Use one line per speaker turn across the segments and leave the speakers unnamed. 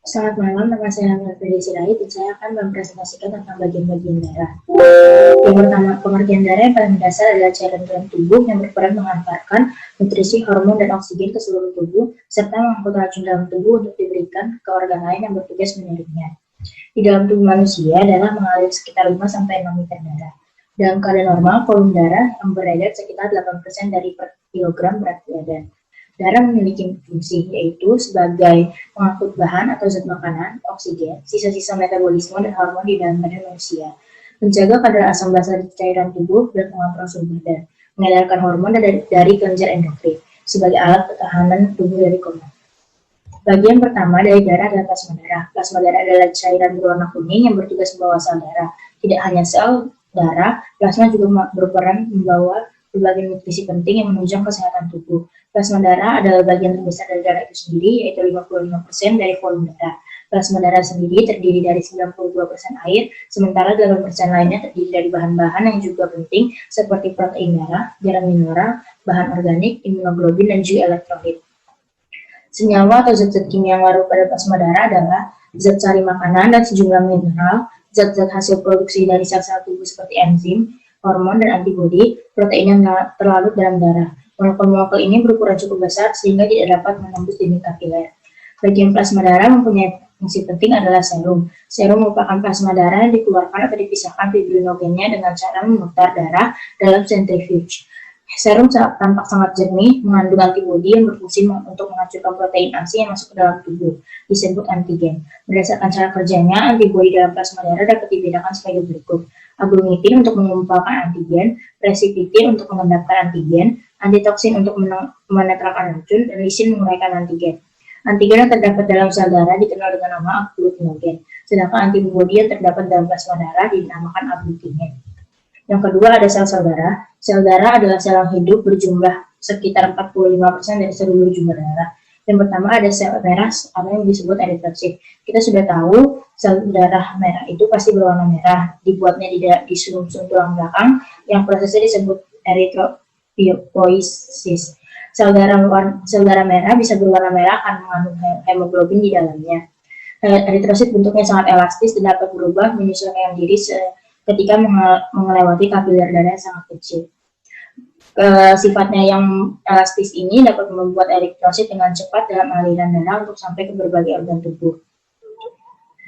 Selamat malam, nama saya Melvin Sirait dan saya akan mempresentasikan tentang bagian-bagian darah. Yang pertama, pengertian darah yang paling dasar adalah cairan dalam tubuh yang berperan mengantarkan nutrisi, hormon, dan oksigen ke seluruh tubuh, serta mengangkut racun dalam tubuh untuk diberikan ke organ lain yang bertugas menyaringnya. Di dalam tubuh manusia, darah mengalir sekitar 5-6 liter darah. Dalam keadaan normal, volume darah yang beredar sekitar 8% dari per kilogram berat badan. Darah memiliki fungsi, yaitu sebagai pengangkut bahan atau zat makanan, oksigen, sisa-sisa metabolisme dan hormon di dalam badan manusia, menjaga kadar asam basa di cairan tubuh dan mengontrol suhu badan, mengedarkan hormon dari kelenjar endokrin, sebagai alat pertahanan tubuh dari koma. Bagian pertama dari darah adalah plasma darah. Plasma darah adalah cairan berwarna kuning yang bertugas membawa sel darah. Tidak hanya sel darah, plasma juga berperan membawa berbagai nutrisi penting yang menunjang kesehatan tubuh. Plasma darah adalah bagian terbesar dari darah itu sendiri, yaitu 55% dari volume darah. Plasma darah sendiri terdiri dari 92% air, sementara 8% lainnya terdiri dari bahan-bahan yang juga penting, seperti protein darah, garam mineral, bahan organik, imunoglobulin, dan juga elektrolit. Senyawa atau zat-zat kimia yang larut pada plasma darah adalah zat sari makanan dan sejumlah mineral, zat-zat hasil produksi dari sel-sel tubuh seperti enzim, hormon, dan antibodi, protein yang terlarut dalam darah. Molekul-molekul ini berukuran cukup besar sehingga tidak dapat menembus dinding kapiler. Bagian plasma darah mempunyai fungsi penting adalah serum. Serum merupakan plasma darah yang dikeluarkan atau dipisahkan fibrinogennya dengan cara memutar darah dalam centrifuge. Serum tampak sangat jernih, mengandung antibodi yang berfungsi untuk menghancurkan protein ASI yang masuk ke dalam tubuh, disebut antigen. Berdasarkan cara kerjanya, antibodi dalam plasma darah dapat dibedakan sebagai berikut. Aglumitin untuk mengumpulkan antigen, presipitin untuk mengendapkan antigen, antitoksin untuk menetralkan racun, dan lisin menguraikan antigen. Antigen yang terdapat dalam sel darah dikenal dengan nama agglutinogen, sedangkan antibodi yang terdapat dalam plasma darah dinamakan agglutinin. Yang kedua ada sel-sel darah. Sel darah adalah sel yang hidup berjumlah sekitar 45% dari seluruh jumlah darah. Yang pertama ada sel merah atau yang disebut eritrosit. Kita sudah tahu sel darah merah itu pasti berwarna merah. Dibuatnya di sumsum tulang belakang yang prosesnya disebut erythropoiesis. Sel darah merah bisa berwarna merah karena mengandung hemoglobin di dalamnya. Eritrosit bentuknya sangat elastis dan dapat berubah menyesuaikan diri ketika melewati kapiler darah yang sangat kecil. Sifatnya yang elastis ini dapat membuat eritrosit dengan cepat dalam aliran darah untuk sampai ke berbagai organ tubuh.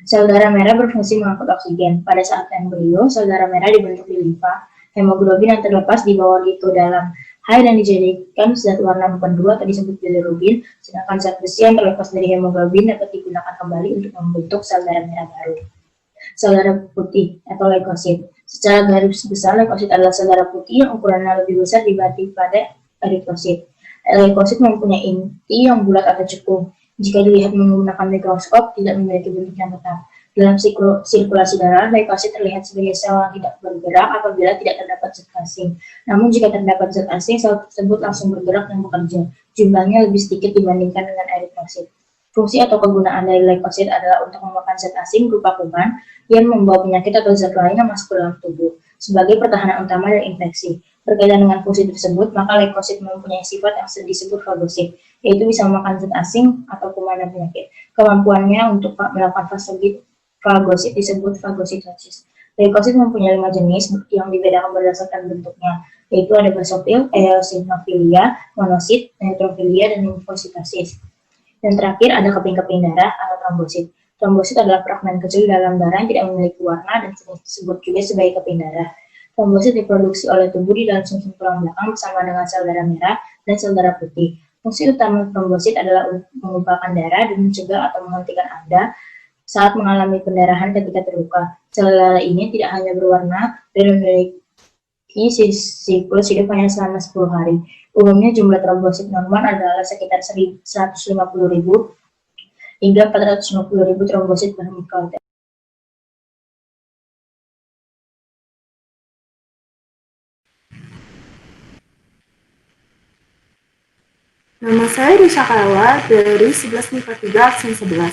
Sel darah merah berfungsi mengangkut oksigen. Pada saat embrio, sel darah merah dibentuk di limfa. Hemoglobin yang terlepas dibawa ke dalam air dan dijadikan zat warna pendu atau disebut bilirubin, sedangkan zat besi yang terlepas dari hemoglobin dapat digunakan kembali untuk membentuk sel darah merah baru. Sel darah putih atau leukosit. Secara garis besar, leukosit adalah sel darah putih yang ukurannya lebih besar dibanding pada eritrosit. Leukosit mempunyai inti yang bulat atau cekung. Jika dilihat menggunakan mikroskop, tidak memiliki bentuk yang tetap. Dalam sirkulasi darah, leukosit terlihat sebagai sel yang tidak bergerak apabila tidak terdapat zat asing. Namun jika terdapat zat asing, sel tersebut langsung bergerak dan bekerja. Jumlahnya lebih sedikit dibandingkan dengan eritrosit. Fungsi atau kegunaan dari leukosit adalah untuk memakan zat asing berupa kuman yang membawa penyakit atau zat lain yang masuk ke dalam tubuh sebagai pertahanan utama dari infeksi. Berkaitan dengan fungsi tersebut, maka leukosit mempunyai sifat yang disebut fagosit, yaitu bisa memakan zat asing atau kuman dan penyakit. Kemampuannya untuk melakukan fagosit disebut fagositosis. Leukosit mempunyai 5 jenis yang dibedakan berdasarkan bentuknya, yaitu ada basofil, eosinofilia, monosit, neutrofilia, dan limfositosis. Dan terakhir ada keping-keping darah atau trombosit. Trombosit adalah fragmen kecil dalam darah yang tidak memiliki warna dan disebut juga sebagai keping darah. Trombosit diproduksi oleh tubuh di dalam sumsum tulang belakang bersama dengan sel darah merah dan sel darah putih. Fungsi utama trombosit adalah mengumpulkan darah dan mencegah atau menghentikan Anda saat mengalami pendarahan ketika terluka. Sel darah ini tidak hanya berwarna dan memiliki siklus hidup hanya selama 10 hari. Umumnya jumlah trombosit normal adalah sekitar 150.000 hingga 450.000 trombosit per mikroliter.
Nama saya Risha Kala dari 11 MIPA 3 absen 11.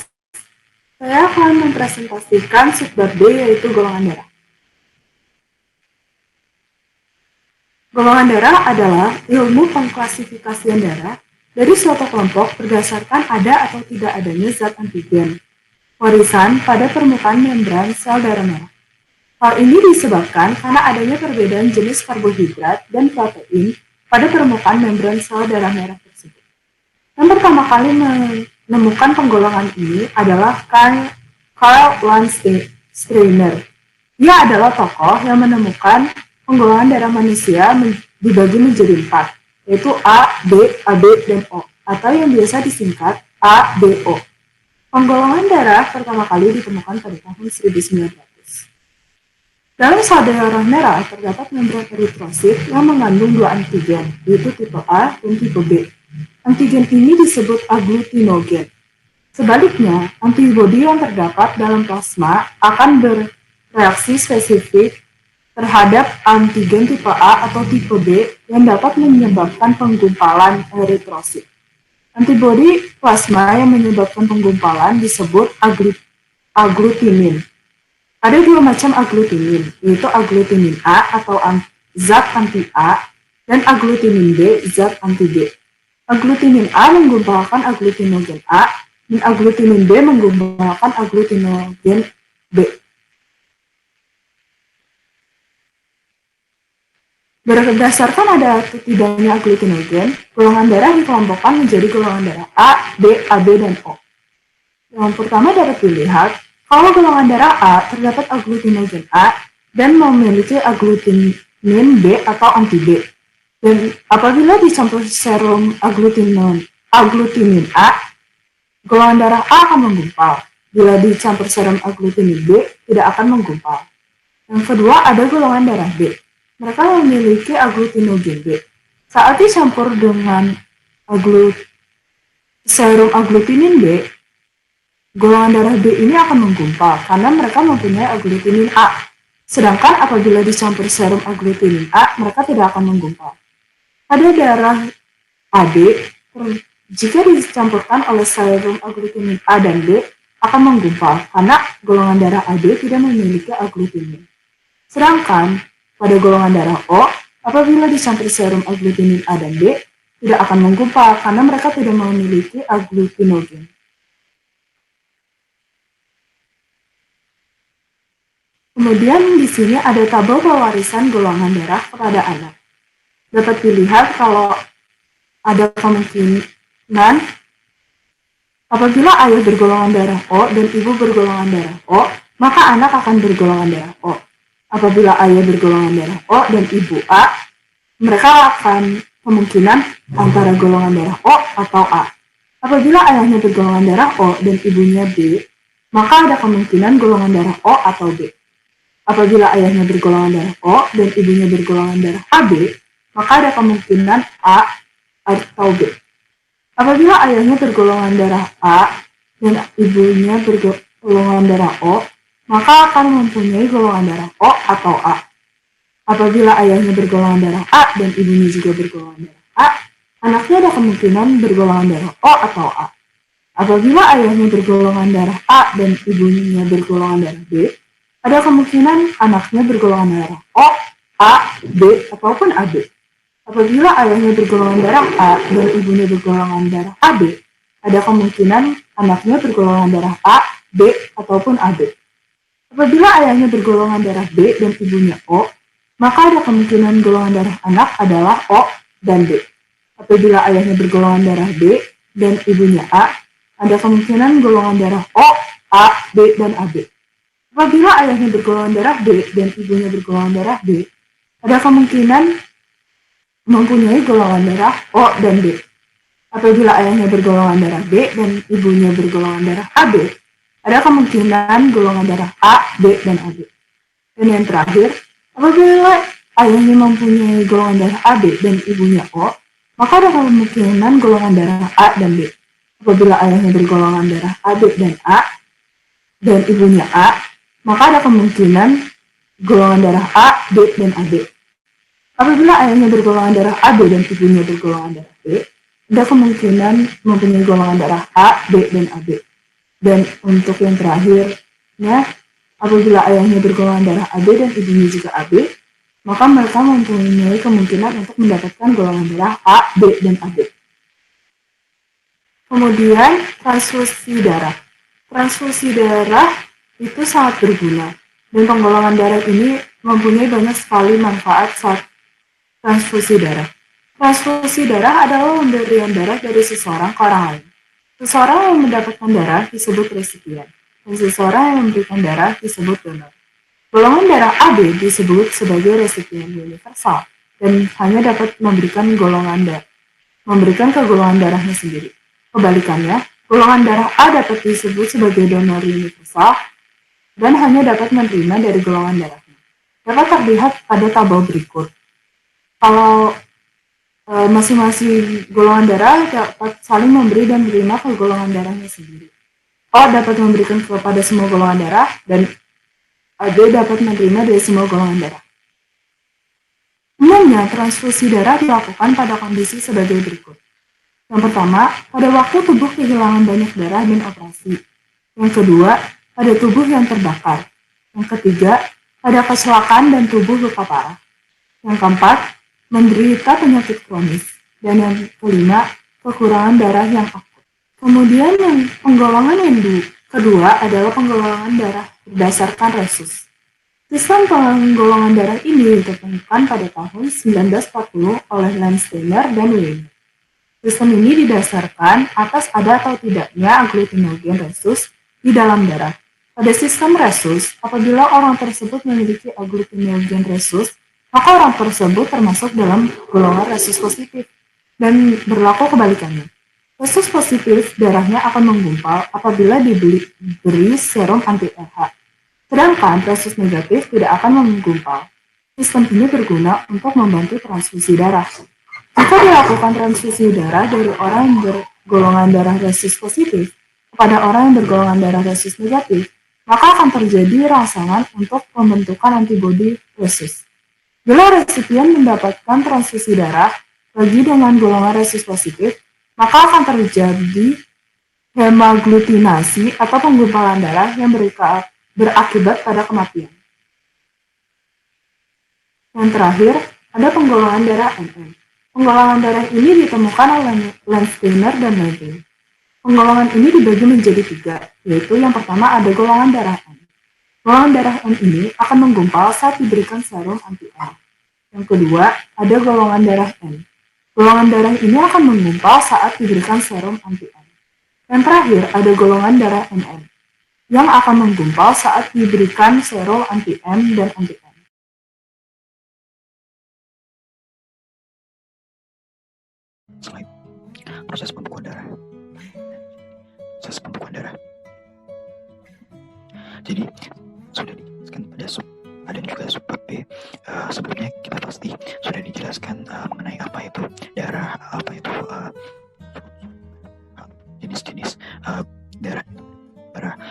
Saya akan mempresentasikan subbab D yaitu golongan darah. Golongan darah adalah ilmu pengklasifikasian darah dari suatu kelompok berdasarkan ada atau tidak adanya zat antigen. warisan pada permukaan membran sel darah merah. Hal ini disebabkan karena adanya perbedaan jenis karbohidrat dan protein pada permukaan membran sel darah merah tersebut. Yang pertama kali menemukan penggolongan ini adalah Karl Landsteiner. Dia adalah tokoh yang menemukan penggolongan darah manusia dibagi menjadi 4, yaitu A, B, AB, dan O, atau yang biasa disingkat ABO. Penggolongan darah pertama kali ditemukan pada tahun 1900. Dalam sel darah merah terdapat membran eritrosit yang mengandung 2 antigen, yaitu tipe A dan tipe B. Antigen ini disebut agglutinogen. Sebaliknya, antibodi yang terdapat dalam plasma akan bereaksi spesifik terhadap antigen tipe A atau tipe B yang dapat menyebabkan penggumpalan eritrosit. Antibodi plasma yang menyebabkan penggumpalan disebut agglutinin. Ada 2 macam agglutinin, yaitu agglutinin A atau zat anti-A dan agglutinin B, zat anti-B. Agglutinin A menggumpalkan agglutinogen A dan agglutinin B menggumpalkan agglutinogen B. Berdasarkan ada atau tidaknya agglutinogen, golongan darah dikelompokkan menjadi golongan darah A, B, AB, dan O. Yang pertama dapat dilihat, kalau golongan darah A terdapat agglutinogen A dan memiliki agglutinin B atau anti-B. Dan apabila dicampur serum agglutinin A, golongan darah A akan menggumpal. Bila dicampur serum agglutinin B, tidak akan menggumpal. Yang kedua ada golongan darah B. Mereka memiliki agglutinogen B. Saat dicampur dengan serum agglutinin B, golongan darah B ini akan menggumpal karena mereka mempunyai agglutinin A. Sedangkan apabila dicampur serum agglutinin A, mereka tidak akan menggumpal. Pada darah AB, jika dicampurkan oleh serum agglutinin A dan B, akan menggumpal karena golongan darah AB tidak memiliki agglutinin. Sedangkan pada golongan darah O, apabila dicampur serum agglutinin A dan B, tidak akan menggumpal karena mereka tidak memiliki agglutinogen. Kemudian di sini ada tabel pewarisan golongan darah kepada anak. Dapat dilihat kalau ada kemungkinan apabila ayah bergolongan darah O dan ibu bergolongan darah O, maka anak akan bergolongan darah O. Apabila ayah bergolongan darah O dan ibu A, mereka akan kemungkinan antara golongan darah O atau A. Apabila ayahnya bergolongan darah O dan ibunya B, maka ada kemungkinan golongan darah O atau B. Apabila ayahnya bergolongan darah O dan ibunya bergolongan darah AB, maka ada kemungkinan A atau B. Apabila ayahnya bergolongan darah A dan ibunya bergolongan darah O, maka akan mempunyai golongan darah O atau A. Apabila ayahnya bergolongan darah A dan ibunya juga bergolongan darah A, anaknya ada kemungkinan bergolongan darah O atau A. Apabila ayahnya bergolongan darah A dan ibunya bergolongan darah B, ada kemungkinan anaknya bergolongan darah O, A, B, ataupun AB. Apabila ayahnya bergolongan darah A dan ibunya bergolongan darah AB, ada kemungkinan anaknya bergolongan darah A, B, ataupun AB. Apabila ayahnya bergolongan darah B dan ibunya O, maka ada kemungkinan golongan darah anak adalah O dan B. Apabila ayahnya bergolongan darah B dan ibunya A, ada kemungkinan golongan darah O, A, B, dan AB. Apabila ayahnya bergolongan darah B dan ibunya bergolongan darah B, ada kemungkinan mempunyai golongan darah O dan B. Apabila ayahnya bergolongan darah B dan ibunya bergolongan darah AB, ada kemungkinan golongan darah A, B, dan AB. Dan yang terakhir, apabila ayahnya mempunyai golongan darah AB dan ibunya O, maka ada kemungkinan golongan darah A dan B. Apabila ayahnya bergolongan darah AB dan A, dan ibunya A, maka ada kemungkinan golongan darah A, B, dan AB. Apabila ayahnya bergolongan darah AB dan ibunya bergolongan darah B, ada kemungkinan mempunyai golongan darah A, B, dan AB. Dan untuk yang terakhirnya, apabila ayahnya bergolongan darah AB dan ibunya juga AB, maka mereka mempunyai kemungkinan untuk mendapatkan golongan darah A, B, dan AB. Kemudian transfusi darah. Transfusi darah itu sangat berguna, dan penggolongan darah ini mempunyai banyak sekali manfaat saat transfusi darah. Transfusi darah adalah pemberian darah dari seseorang ke orang lain. Seseorang yang mendapatkan darah disebut resipien, dan seseorang yang memberikan darah disebut donor. Golongan darah AB disebut sebagai resipien universal dan hanya dapat memberikan ke golongan darahnya sendiri. Kebalikannya, golongan darah A dapat disebut sebagai donor universal dan hanya dapat menerima dari golongan darahnya. Dapat terlihat pada tabel berikut. Kalau masing-masing golongan darah dapat saling memberi dan menerima ke golongan darahnya sendiri. O dapat memberikan kepada semua golongan darah dan AB dapat menerima dari semua golongan darah. Umumnya, transfusi darah dilakukan pada kondisi sebagai berikut. Yang pertama, pada waktu tubuh kehilangan banyak darah dan operasi. Yang kedua, pada tubuh yang terbakar. Yang ketiga, pada kecelakaan dan tubuh luka parah. Yang keempat, menderita penyakit kronis. Dan yang kelima, kekurangan darah yang akut. Kemudian yang penggolongan yang kedua adalah penggolongan darah berdasarkan resus. Sistem penggolongan darah ini ditemukan pada tahun 1940 oleh Landsteiner dan Wegener. Sistem ini didasarkan atas ada atau tidaknya agglutinogen resus di dalam darah. Pada sistem resus, apabila orang tersebut memiliki agglutinogen resus, maka orang tersebut termasuk dalam golongan resus positif. Dan berlaku kebalikannya. Resus positif darahnya akan menggumpal apabila diberi serum anti-RH. Sedangkan resus negatif tidak akan menggumpal. Sistem ini berguna untuk membantu transfusi darah. Jika dilakukan transfusi darah dari orang yang bergolongan darah resus positif kepada orang yang bergolongan darah resus negatif, maka akan terjadi rangsangan untuk pembentukan antibodi resus. Bila resipien mendapatkan transfusi darah bagi dengan golongan resus positif, maka akan terjadi hemaglutinasi atau penggumpalan darah yang berakibat pada kematian. Yang terakhir, ada penggolongan darah MM. Penggolongan darah ini ditemukan oleh Landsteiner dan Wegener. Penggolongan ini dibagi menjadi 3, yaitu yang pertama ada golongan darah M. Golongan darah M ini akan menggumpal saat diberikan serum anti-R. Yang kedua, ada golongan darah N. Golongan darah ini akan menggumpal saat diberikan serum anti-N. Yang terakhir, ada golongan darah NN yang akan menggumpal saat diberikan serum anti-M dan anti-N.
Slide. Proses pembekuan darah. Jadi sudah dijelaskan pada sub A dan juga sub B. Sebelumnya kita pasti sudah dijelaskan mengenai apa itu darah, apa itu jenis-jenis darah.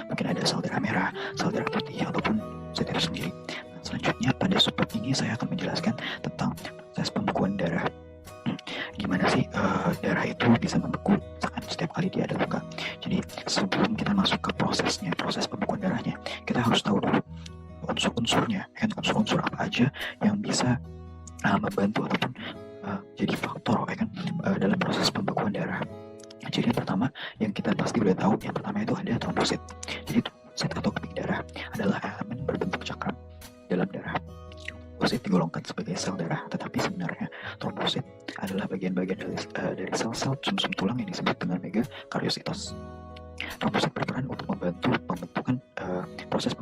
Mungkin ada sel darah merah, sel darah putih, ataupun zat itu sendiri. Selanjutnya pada sub ini saya akan menjelaskan tentang proses pembekuan darah. Gimana sih darah itu bisa membeku saat setiap kali dia ada luka. Jadi sebelum kita masuk ke prosesnya, proses pembekuan darahnya, kita harus tahu dulu unsur-unsurnya, unsur-unsur apa aja yang bisa membantu ataupun jadi faktor dalam proses pembekuan darah. Jadi yang pertama yang kita pasti udah tahu, yang pertama itu ada trombosit. Jadi trombosit atau keping darah adalah elemen berbentuk cakram dalam darah. Trombosit digolongkan sebagai sel darah, tetapi sebenarnya trombosit adalah bagian-bagian dari sel-sel sumsum tulang yang disebut dengan megakaryositos. Trombosit berperan untuk membantu pembentukan proses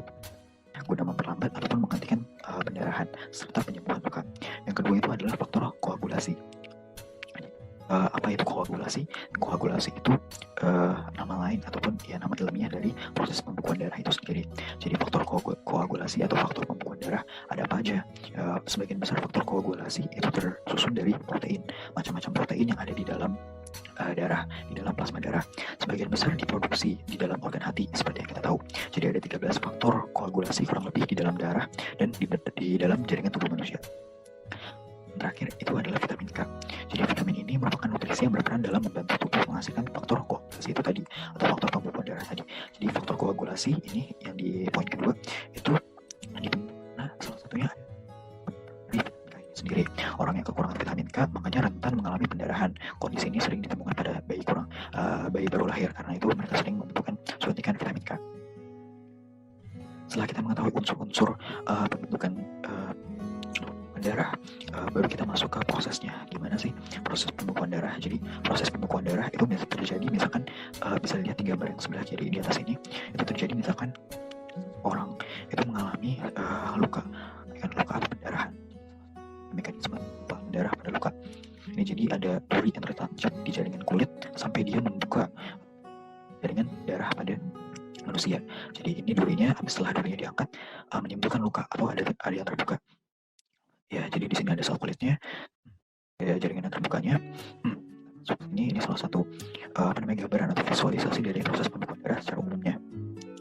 guna memperlambat ataupun menghentikan pendarahan serta penyembuhan luka. Yang kedua itu adalah faktor koagulasi. Apa itu koagulasi? Koagulasi itu nama lain ataupun nama ilmiah dari proses pembekuan darah itu sendiri. Jadi faktor koagulasi atau faktor pembekuan darah ada apa aja? Sebagian besar faktor koagulasi itu tersusun dari protein, macam-macam protein yang ada di dalam darah, di dalam plasma darah. Sebagian besar diproduksi di dalam organ hati seperti yang kita tahu. Jadi ada 13 faktor koagulasi kurang lebih di dalam darah dan di dalam jaringan tubuh manusia. Terakhir itu adalah vitamin K. Jadi vitamin ini merupakan nutrisi yang berperan dalam membantu tubuh menghasilkan faktor koagulasi itu tadi, atau faktor pembekuan darah tadi. Jadi faktor koagulasi ini yang di poin kedua itu salah satunya vitamin K ini sendiri. Orang yang kekurangan vitamin K makanya rentan mengalami pendarahan. Kondisi ini sering ditemukan pada bayi baru lahir, karena itu mereka sering membutuhkan suntikan vitamin K. bisa lihat di gambar yang sebelah kiri di atas ini, itu terjadi misalkan orang itu mengalami luka, kan, luka atau pendarahan, mekanisme pendarah pada luka. Ini jadi ada duri yang tertancap di jaringan kulit sampai dia membuka jaringan darah pada manusia. Jadi ini durinya, setelah durinya diangkat, menimbulkan luka atau ada yang terbuka. Ya, jadi di sini ada sel kulitnya, ya, jaringan yang terbukanya. Ini salah satu gambaran atau visualisasi dari proses pembekuan darah secara umumnya.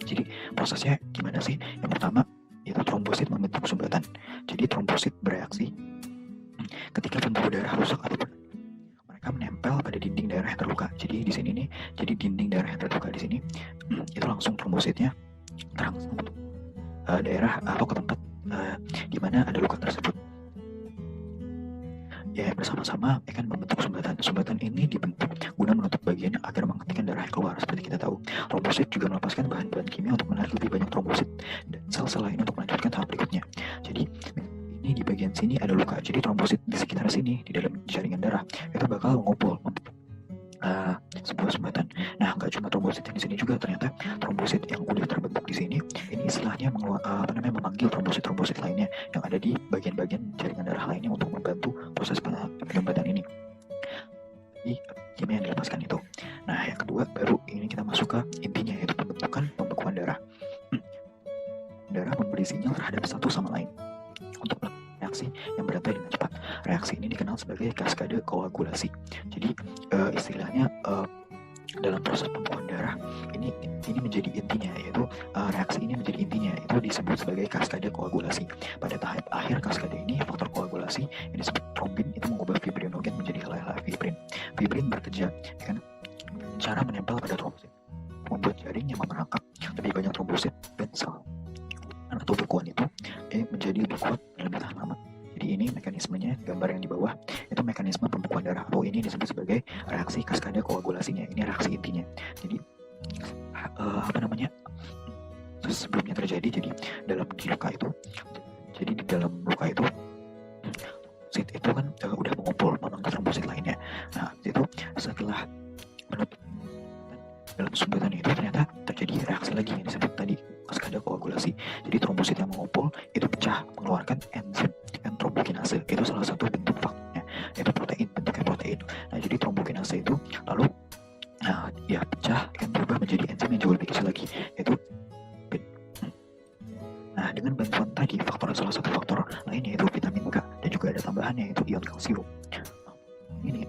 Jadi prosesnya gimana sih? Yang pertama yaitu trombosit membentuk sumbatan. Jadi trombosit bereaksi ketika pembuluh darah rusak ataupun mereka menempel pada dinding darah yang terluka. Jadi di sini nih, jadi dinding darah yang terluka di sini itu langsung trombositnya terangsang untuk daerah atau ke tempat di mana ada luka tersebut. Ya, bersama-sama akan membentuk sumbatan. Sumbatan ini dibentuk guna menutup bagian agar menghentikan darah yang keluar. Seperti kita tahu, trombosit juga melepaskan bahan-bahan kimia untuk menarik lebih banyak trombosit dan sel-sel lain untuk melanjutkan tahap berikutnya. Jadi ini di bagian sini ada luka. Jadi trombosit di sekitar sini di dalam jaringan darah itu bakal mengumpul membentuk sebuah sumbatan. Nah, nggak cuma trombosit yang di sini juga, ternyata trombosit yang udah terbentuk di sini ini istilahnya memanggil trombosit-trombosit lainnya yang ada di bagian-bagian jaringan darah lainnya untuk membantu proses penyumbatan ini. Jadi kimia yang dilepaskan itu. Nah, yang kedua baru ini kita masuk ke intinya, yaitu pembekuan darah. Darah memberi sinyal terhadap satu sama lain untuk melakukan reaksi yang berantai dengan cepat. Reaksi ini dikenal sebagai kaskade koagulasi. Jadi istilahnya dalam proses pembekuan darah ini menjadi intinya, yaitu reaksi ini menjadi intinya, itu disebut sebagai kaskade koagulasi. Pada tahap akhir kaskade ini, faktor koagulasi yang disebut trombin itu mengubah fibrinogen menjadi helai-helai fibrin. Fibrin bekerja dengan cara menempel pada trombosit, membuat jaring yang memerangkap lebih banyak trombosit dan sel atau bekuan itu menjadi lebih kuat dan lebih tahan lama. Jadi ini mekanismenya, gambar yang di bawah itu mekanisme pembekuan darah, atau ini disebut sebagai reaksi kaskade koagulasinya. Ini reaksi intinya. Jadi sebelumnya terjadi, jadi dalam luka itu trombosit itu kan udah mengumpul memanggil trombosit lainnya. Nah, itu setelah menutup dalam sumbatan itu ternyata terjadi reaksi lagi yang disebut tadi kaskade koagulasi. Jadi trombosit yang mengumpul itu pecah mengeluarkan enzim trombokinase. Itu salah satu bentuk faktornya, yaitu bentuknya protein. Nah, jadi trombokinase itu lalu pecah dan berubah menjadi enzim yang jauh lebih kecil lagi, yaitu nah, dengan bantuan tadi salah satu faktor lain yaitu vitamin K, dan juga ada tambahannya yaitu ion kalsium. Ini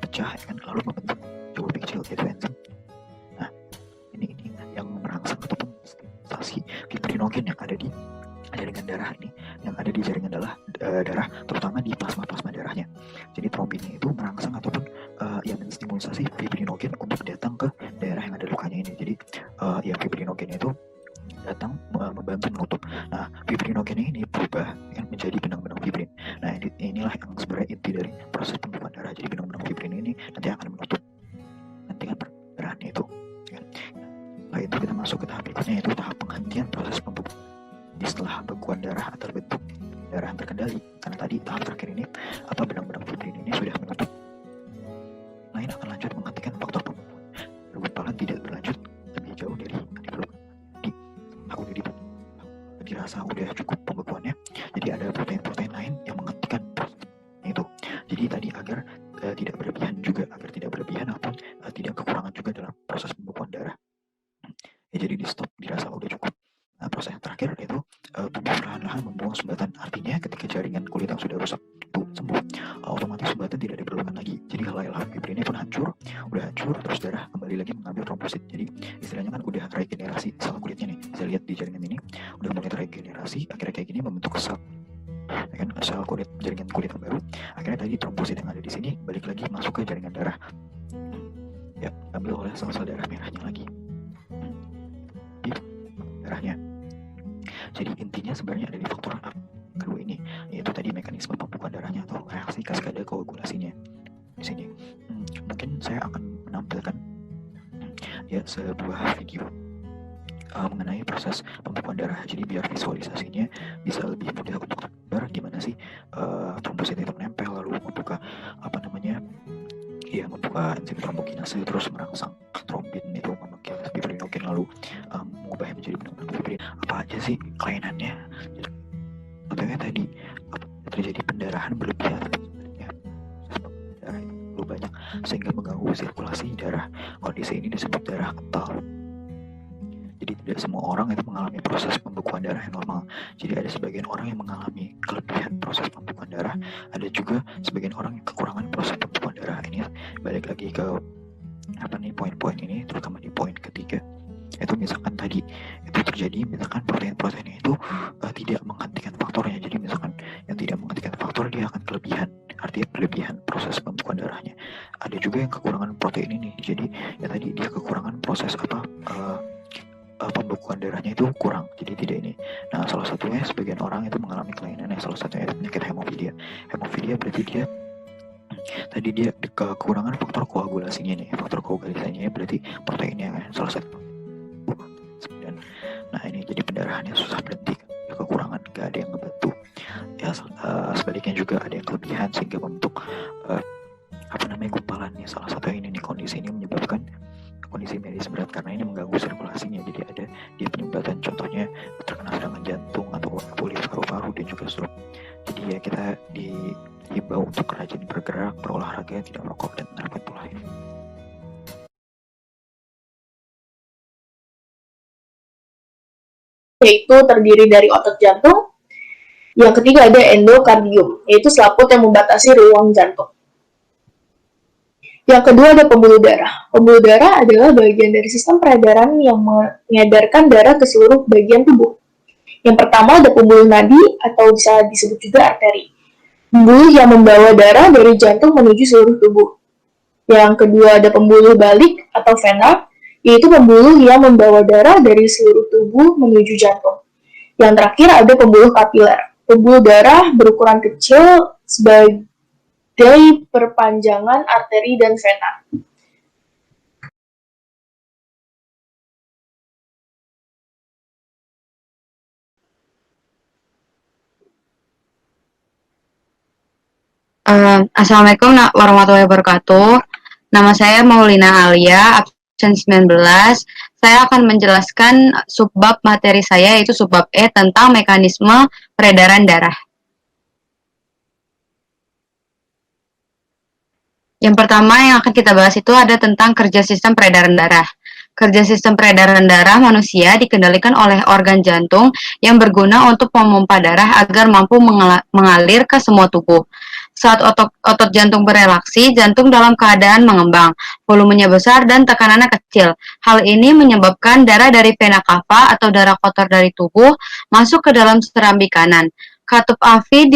pecah kan, lalu membentuk jauh lebih kecil yaitu enzim. Nah, ini yang merangsang ataupun stimulasi fibrinogen yang ada di jaringan darah ini, yang ada di jaringan darah terutama di plasma darahnya. Jadi trombinnya itu merangsang ataupun yang menstimulasi fibrinogen untuk datang ke daerah yang ada lukanya ini. Jadi fibrinogen itu datang membantu menutup. Nah, fibrinogen ini berubah menjadi benang-benang fibrin. Nah, inilah yang sebenarnya inti dari proses pembekuan darah. Jadi benang-benang fibrin ini nanti akan menutup perdarahannya itu. Setelah itu kita masuk ke tahap berikutnya, yaitu tahap penghentian proses pembekuan. Setelah pembekuan darah terbentuk darah yang terkendali, karena tadi tahap terakhir ini benang-benang fibrin ini sudah menutup, lain akan lanjut menghentikan faktor pembekuan. Gumpalan tidak berlanjut lebih jauh dari yang diperlukan. Dirasa udah cukup pembekuannya, jadi ada protein-protein lain yang menghentikan proses itu. Jadi tadi agar tidak berlebihan ataupun tidak kekurangan juga dalam proses pembekuan darah. Jadi di stop, dirasa udah cukup. Nah, proses yang terakhir yaitu tubuh perlahan-lahan membuang sumbatan. Artinya ketika jaringan kulit yang sudah rusak itu sembuh, otomatis sumbatan tidak diperlukan lagi. Jadi helai-helai fibrinnya pun udah hancur, terus darah kembali lagi mengambil trombosit. Jadi istilahnya kan udah regenerasi sel kulitnya nih. Bisa lihat di jaringan ini udah mulai regenerasi, akhirnya kayak gini membentuk sel, sel kulit, jaringan kulit yang baru. Akhirnya tadi trombosit yang ada di sini balik lagi masuk ke jaringan darah, ya, ambil oleh sel-sel darah merahnya lagi di darahnya. Jadi intinya sebenarnya ada di faktor kedua ini, yaitu tadi mekanisme pembekuan darahnya atau reaksi kaskade koagulasinya. Di sini mungkin saya akan menampilkan sebuah video mengenai proses pembekuan darah. Jadi biar visualisasinya bisa lebih mudah untuk tergambar gimana sih trombosit itu menempel lalu membuka Ia membuka enzim trombokinase terus merangsang trombin itu memanggil fibrinogen lalu mengubahnya menjadi bentuk fibrin. Apa aja sih kelainannya? Contohnya tadi terjadi pendarahan berlebihan atau sebenarnya darah itu terlalu banyak sehingga mengganggu sirkulasi darah. Kondisi ini disebut darah kental. Jadi tidak semua orang itu mengalami proses pembekuan darah yang normal. Jadi ada sebagian orang yang mengalami kelebihan proses pembekuan darah, ada juga sebagian orang yang kekurangan proses pembekuan darah. Ini balik lagi ke poin-poin ini, terutama di poin ketiga. Itu misalkan tadi itu terjadi, misalkan protein-proteinnya itu tidak menghentikan faktornya. Jadi misalkan yang tidak menghentikan faktor dia akan kelebihan, artinya berlebihan proses pembekuan darahnya. Ada juga yang kekurangan protein ini, jadi ya tadi dia kekurangan proses pembekuan darahnya itu kurang, jadi tidak ini. Nah, salah satunya sebagian orang itu mengalami kelainan yang salah satunya itu penyakit hemofilia. Hemofilia berarti dia tadi dia kekurangan faktor koagulasinya nih. Faktor koagulasinya berarti proteinnya kan, salah satu. Dan nah ini jadi pendarahannya susah berhenti, ya kekurangan, gak ada yang ngebantu. Ya sebaliknya juga ada yang kelebihan sehingga membentuk gumpalannya. Salah satu ini nih, kondisi ini menyebabkan kondisi medis berat karena ini mengganggu sirkulasinya. Jadi ada dia penyumbatan, contohnya terkena serangan jantung atau pulih paru-paru dan juga stroke. Jadi ya kita diimbau untuk rajin bergerak, berolahraga, tidak merokok dan menerapkan pola hidup.
Yaitu terdiri dari otot jantung. Yang ketiga ada endokardium, yaitu selaput yang membatasi ruang jantung. Yang kedua ada pembuluh darah. Pembuluh darah adalah bagian dari sistem peredaran yang mengedarkan darah ke seluruh bagian tubuh. Yang pertama ada pembuluh nadi atau bisa disebut juga arteri. Pembuluh yang membawa darah dari jantung menuju seluruh tubuh. Yang kedua ada pembuluh balik atau vena, yaitu pembuluh yang membawa darah dari seluruh tubuh menuju jantung. Yang terakhir ada pembuluh kapiler. Pembuluh darah berukuran kecil sebagai perpanjangan arteri dan vena.
Assalamualaikum warahmatullahi wabarakatuh. Nama saya Maulina Alia, absen 19. Saya akan menjelaskan subbab materi saya, yaitu subbab E tentang mekanisme peredaran darah. Yang pertama yang akan kita bahas itu ada tentang kerja sistem peredaran darah. Kerja sistem peredaran darah manusia dikendalikan oleh organ jantung yang berguna untuk memompa darah agar mampu mengalir ke semua tubuh. Saat otot jantung berelaksi, jantung dalam keadaan mengembang, volumenya besar dan tekanannya kecil. Hal ini menyebabkan darah dari vena cava atau darah kotor dari tubuh masuk ke dalam serambi kanan. Katup AV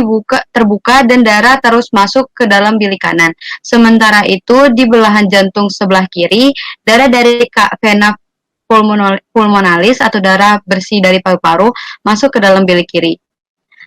terbuka dan darah terus masuk ke dalam bilik kanan. Sementara itu, di belahan jantung sebelah kiri, darah dari vena pulmonalis atau darah bersih dari paru-paru masuk ke dalam bilik kiri.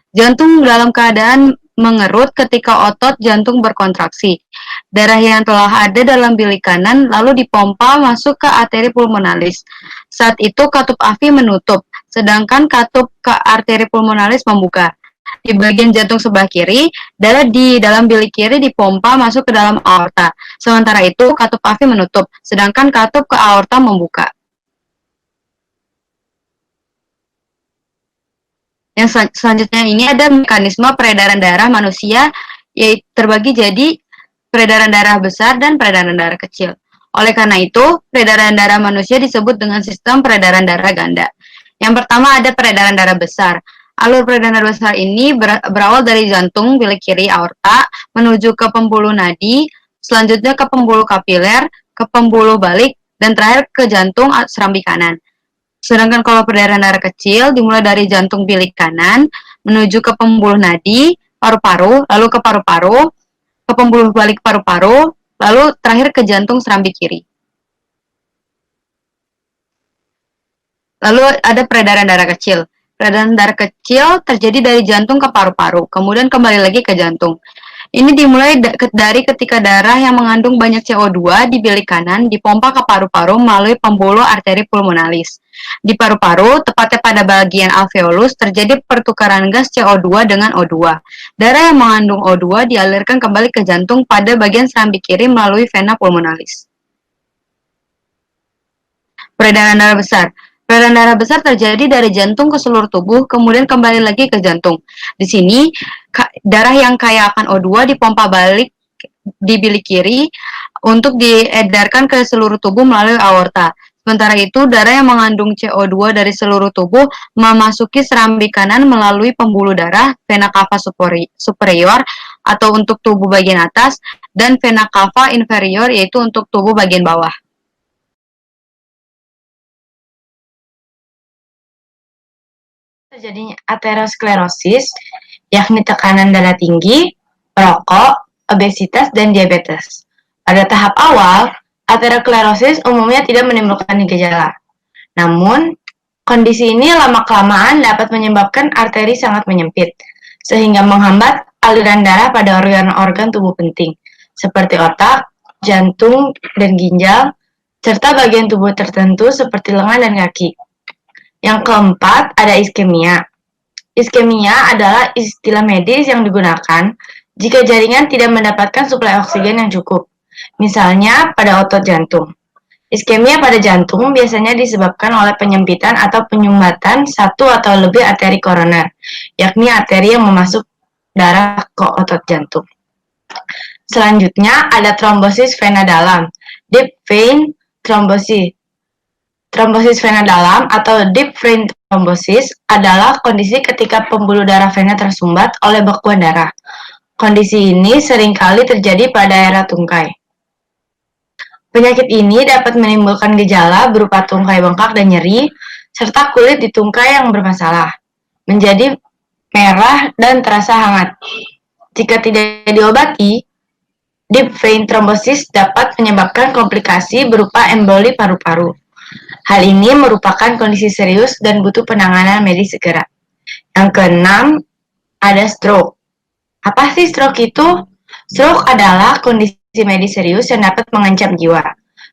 Jantung dalam keadaan mengerut ketika otot jantung berkontraksi. Darah yang telah ada dalam bilik kanan lalu dipompa masuk ke arteri pulmonalis. Saat itu katup AV menutup, sedangkan katup ke arteri pulmonalis membuka. Di bagian jantung sebelah kiri, darah di dalam bilik kiri dipompa masuk ke dalam aorta. Sementara itu, katup AV menutup, sedangkan katup ke aorta membuka. Yang selanjutnya ini ada mekanisme peredaran darah manusia, yaitu terbagi jadi peredaran darah besar dan peredaran darah kecil. Oleh karena itu, peredaran darah manusia disebut dengan sistem peredaran darah ganda. Yang pertama ada peredaran darah besar. Alur peredaran darah besar ini berawal dari jantung bilik kiri aorta menuju ke pembuluh nadi, selanjutnya ke pembuluh kapiler, ke pembuluh balik, dan terakhir ke jantung serambi kanan. Sedangkan kalau peredaran darah kecil dimulai dari jantung bilik kanan menuju ke pembuluh nadi, paru-paru, lalu ke paru-paru, ke pembuluh balik paru-paru, lalu terakhir ke jantung serambi kiri. Lalu ada peredaran darah kecil. Peredaran darah kecil terjadi dari jantung ke paru-paru, kemudian kembali lagi ke jantung. Ini dimulai dari ketika darah yang mengandung banyak CO2 di bilik kanan dipompa ke paru-paru melalui pembuluh arteri pulmonalis. Di paru-paru, tepatnya pada bagian alveolus, terjadi pertukaran gas CO2 dengan O2. Darah yang mengandung O2 dialirkan kembali ke jantung pada bagian serambi kiri melalui vena pulmonalis. Peredaran darah besar. Peredaran darah besar terjadi dari jantung ke seluruh tubuh, kemudian kembali lagi ke jantung. Di sini, darah yang kaya akan O2 dipompa balik di bilik kiri untuk diedarkan ke seluruh tubuh melalui aorta. Sementara itu, darah yang mengandung CO2 dari seluruh tubuh memasuki serambi kanan melalui pembuluh darah, vena cava superior atau untuk tubuh bagian atas, dan vena cava inferior yaitu untuk tubuh bagian bawah. Terjadinya aterosklerosis, yakni tekanan darah tinggi, perokok, obesitas, dan diabetes. Pada tahap awal, aterosklerosis umumnya tidak menimbulkan gejala. Namun, kondisi ini lama-kelamaan dapat menyebabkan arteri sangat menyempit, sehingga menghambat aliran darah pada organ-organ tubuh penting, seperti otak, jantung, dan ginjal, serta bagian tubuh tertentu seperti lengan dan kaki. Yang keempat, ada iskemia. Iskemia adalah istilah medis yang digunakan jika jaringan tidak mendapatkan suplai oksigen yang cukup, misalnya pada otot jantung. Iskemia pada jantung biasanya disebabkan oleh penyempitan atau penyumbatan satu atau lebih arteri koroner, yakni arteri yang memasuk darah ke otot jantung. Selanjutnya, ada trombosis vena dalam, deep vein thrombosis. Trombosis vena dalam atau deep vein thrombosis adalah kondisi ketika pembuluh darah vena tersumbat oleh bekuan darah. Kondisi ini seringkali terjadi pada daerah tungkai. Penyakit ini dapat menimbulkan gejala berupa tungkai bengkak dan nyeri, serta kulit di tungkai yang bermasalah, menjadi merah dan terasa hangat. Jika tidak diobati, deep vein thrombosis dapat menyebabkan komplikasi berupa emboli paru-paru. Hal ini merupakan kondisi serius dan butuh penanganan medis segera. Yang keenam, ada stroke. Apa sih stroke itu? Stroke adalah kondisi medis serius yang dapat mengancam jiwa.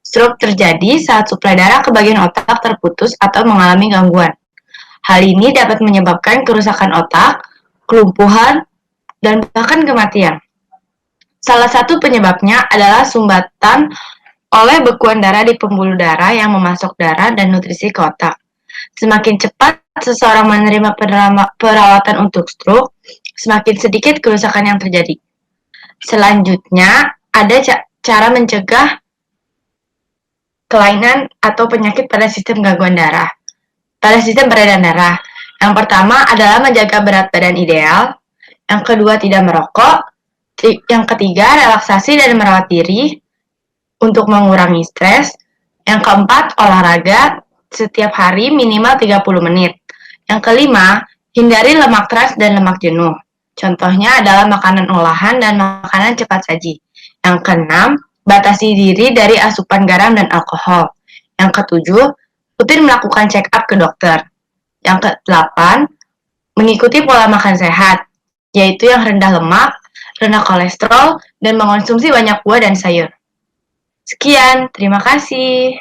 Stroke terjadi saat suplai darah ke bagian otak terputus atau mengalami gangguan. Hal ini dapat menyebabkan kerusakan otak, kelumpuhan, dan bahkan kematian. Salah satu penyebabnya adalah sumbatan oleh bekuan darah di pembuluh darah yang memasok darah dan nutrisi ke otak. Semakin cepat seseorang menerima perawatan untuk stroke, semakin sedikit kerusakan yang terjadi. Selanjutnya, ada cara mencegah kelainan atau penyakit pada sistem gangguan darah. Pada sistem peredaran darah, yang pertama adalah menjaga berat badan ideal, yang kedua tidak merokok, yang ketiga relaksasi dan merawat diri untuk mengurangi stres. Yang keempat, olahraga setiap hari minimal 30 menit. Yang kelima, hindari lemak trans dan lemak jenuh. Contohnya adalah makanan olahan dan makanan cepat saji. Yang keenam, batasi diri dari asupan garam dan alkohol. Yang ketujuh, rutin melakukan check up ke dokter. Yang kedelapan, mengikuti pola makan sehat, yaitu yang rendah lemak, rendah kolesterol, dan mengonsumsi banyak buah dan sayur. Sekian, terima kasih.